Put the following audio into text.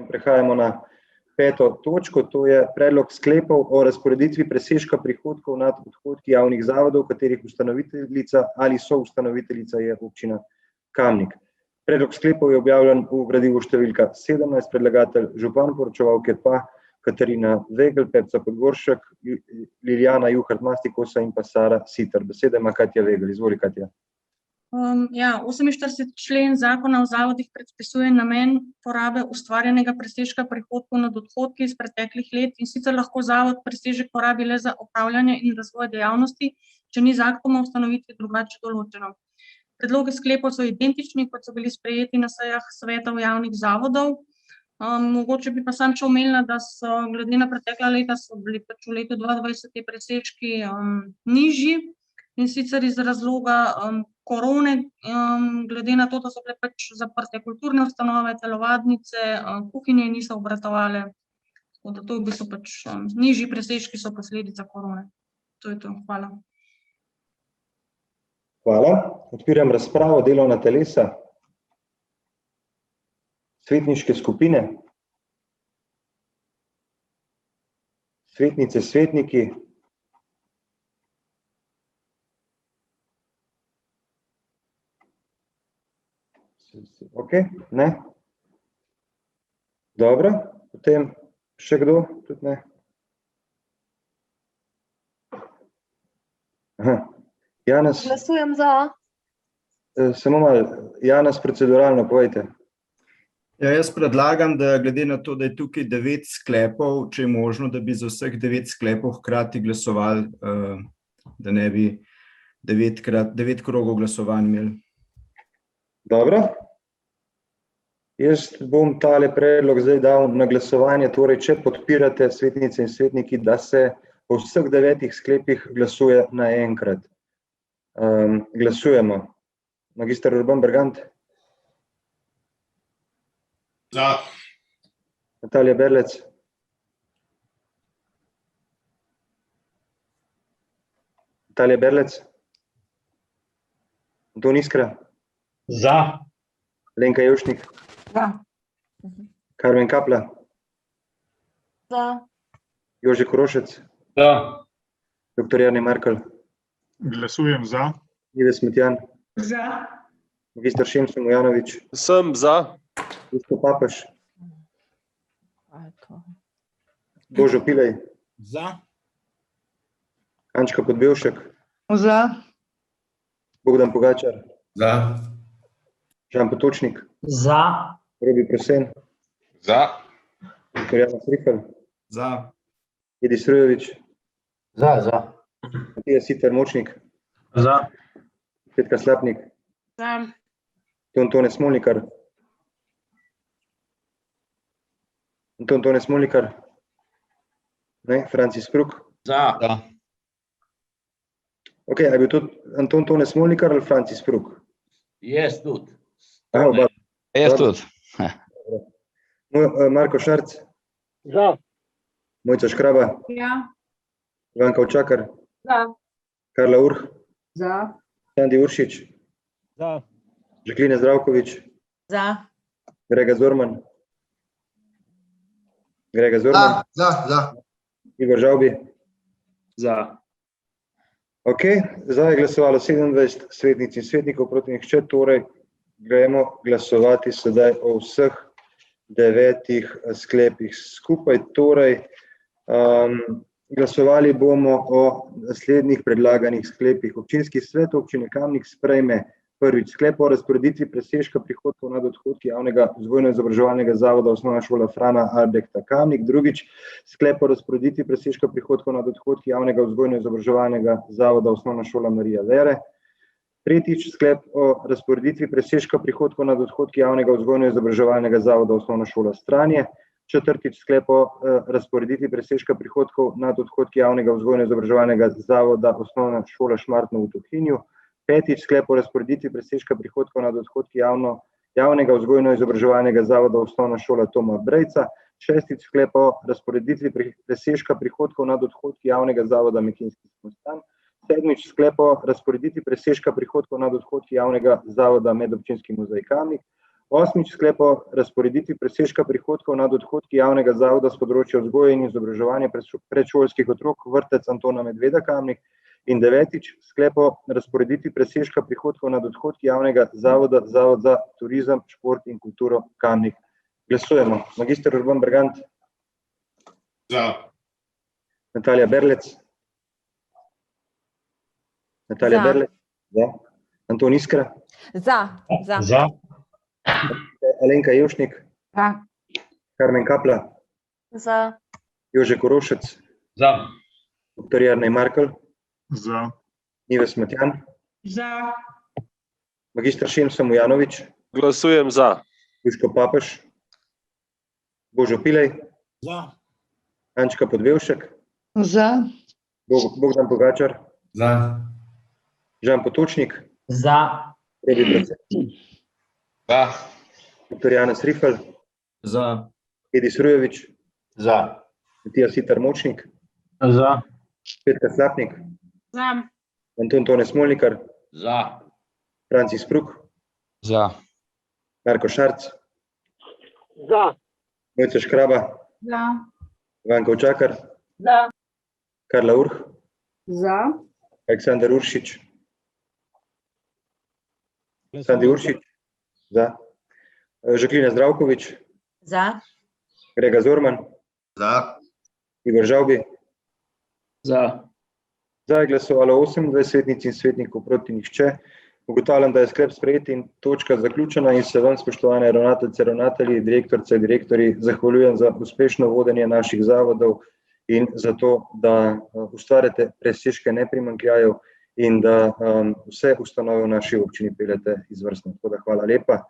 In prehajamo na 5. točko, to je predlog sklepov o razporeditvi presežka prihodkov nad odhodki javnih zavodov, katerih ustanoviteljica ali soustanoviteljica je občina Kamnik. Predlog sklepov je objavljen v gradivu številka 17, predlagatelj župan, poročevalke pa Katarina Vegl, Pepca Podgoršek, Lilijana Juhart-Mastikosa in pa Sara Siter. Beseda ima Katja Vegl. Izvoli, Katja. 48. člen zakona o zavodih predpisuje namen porabe ustvarjenega presežka prihodkov nad odhodki iz preteklih let, in sicer lahko zavod presežek porabi le za opravljanje in razvoj dejavnosti, če ni z aktom o ustanovitvi drugače določeno. Predlogi sklepov so identični, kot so bili sprejeti na sejah svetov javnih zavodov. Mogoče bi pa samo še omenila, da so glede na pretekla leta so bili pač v letu 2020 ti presežki nižji, in sicer iz razloga korone, glede na to, da so bile pač zaprte kulturne ustanove, telovadnice, kuhinje niso obratovale. Tako da to v bistvu pač nižji presežki so posledica korone. To je to. Hvala. Hvala. Odpiram razpravo, delovna telesa. Svetniške skupine. Svetnice, svetniki. Ok, ne? Dobro, potem še kdo? Tudi ne? Aha. Janez. Glasujem za. Samo malo, Janez, proceduralno povejte. Ja, jaz predlagam, da glede na to, da je tukaj 9 sklepov, če je možno, da bi za vseh 9 sklepov hkrati glasovali, da ne bi 9 krogov glasovanj imeli. Dobro. Jaz bom tale predlog zdaj dal na glasovanje, torej če podpirate, svetnice in svetniki, da se o vseh 9 sklepih glasuje naenkrat. Glasujemo. Magister Urban Bergant. Za. Natalija Berlec. Natalija Berlec. Anton Iskra. Za. Lenka Jevšnik. Za. Karmen Kapla. Za. Jože Korošec. Za. Dr. Jernej Markelj. Glasujem za. Ive Smetjan. Za. Magister Šemso Mojanovič. Sem za. Isto Papež. Božo Pilej. Za. Ančka Podbevšek. Za. Bogdan Pogačar. Za. Žan Potočnik. Za. Robi Prosen. Za. Dr. Janez Rihel. Za. Edi Strojevič. Za. Matija Siter Močnik. Za. Petka Slapnik. Za. Tone Smolnikar. Tone Smolnikar. Ne, Francis Pruk. Za. Ok, a je bil tudi Anton Tone Smolnikar ali Francis Pruk? Jaz tudi. Oba. Jaz tudi. Marko Šarc. Za. Mojca Škraba. Ja. Ivanka Učakar. Za. Karla Urh. Za. Sandi Uršič. Za. Žaklina Zdravkovič. Za. Grega Zorman. Grega Zorman. Za. Igor Žavbi. Za. Ok, zdaj je glasovalo 27 svetnic in svetnikov, proti nihče, torej gremo glasovati sedaj o vseh 9 sklepih skupaj. Torej, glasovali bomo o naslednjih predlaganih sklepih. Občinski svet občine Kamnik sprejme prvič sklep o razporeditvi presežka prihodkov nad odhodki javnega vzgojno-izobraževalnega zavoda Osnovna šola Frana Albrehta Kamnik. Drugič, sklep o razporeditvi presežka prihodkov nad odhodki javnega vzgojno-izobraževalnega zavoda Osnovna šola Marija Vere. Tretjič, sklep o razporeditvi presežka prihodkov nad odhodki javnega vzgojno-izobraževalnega zavoda Osnovna šola Stranje. Četrtič, sklep o razporeditvi presežka prihodkov nad odhodki javnega vzgojno-izobraževalnega zavoda Osnovna šola Šmartno v Tuhinju. Petič, sklep o razporeditvi presežka prihodkov nad odhodki javnega vzgojno-izobraževalnega zavoda Osnovna šola Toma Brejca. Šestič, sklep o razporeditvi presežka prihodkov nad odhodki javnega zavoda Mekinski samostan. Sedmič, sklep o razporeditvi presežka prihodkov nad odhodki javnega zavoda Medobčinski muzej Kamnik. 8. Sklep o razporeditvi presežka prihodkov nad odhodki javnega zavoda s področja vzgoje in izobraževanja predšolskih otrok vrtec Antona Medveda Kamnik. In 9. Sklep o razporeditvi presežka prihodkov nad odhodki javnega zavoda Zavod za turizem, šport in kulturo Kamnik. Glasujemo. Magister Urban Bergant. Za. Natalija Berlec. Natalija Za. Berlec. Za. Anton Iskra. Za. Za. Alenka Jevšnik. Za. Karmen Kapla. Za. Jože Korošec. Za. Dr. Jernej Markel. Za. Nives Matjan. Za. Magister Šemso Mujanovič. Glasujem za. Duško Papež. Božo Pilej. Za. Ančka Podbevšek. Za. Bogdan Pogačar. Za. Žan Potočnik. Za. Robi Brce. Za. Dr. Janez Rifel. Za. Edis Rujevič. Za. Matija Sitar Močnik. Za. Petka Slapnik. Za. Anton Tone Smolnikar. Za. Francis Pruk. Za. Marko Šarc. Za. Mojca Škraba. Za. Ivanka Učakar. Za. Karla Urh. Za. Aleksandar Uršič. Sandi Uršič. Za. Žaklina Zdravkovič. Za. Grega Zorman. Za. Igor Žavbi. Za. Za je glasovalo 28 svetnic in svetnikov, proti nihče. Ugotavljam, da je sklep sprejet in točka zaključena in se vam, spoštovane ravnateljice, ravnatelji, direktorice, direktorji, zahvaljujem za uspešno vodenje naših zavodov in za to, da ustvarjate presežke neprimanjkljajev in da vse ustanove v naši občini peljete izvrstno. Tako da hvala lepa.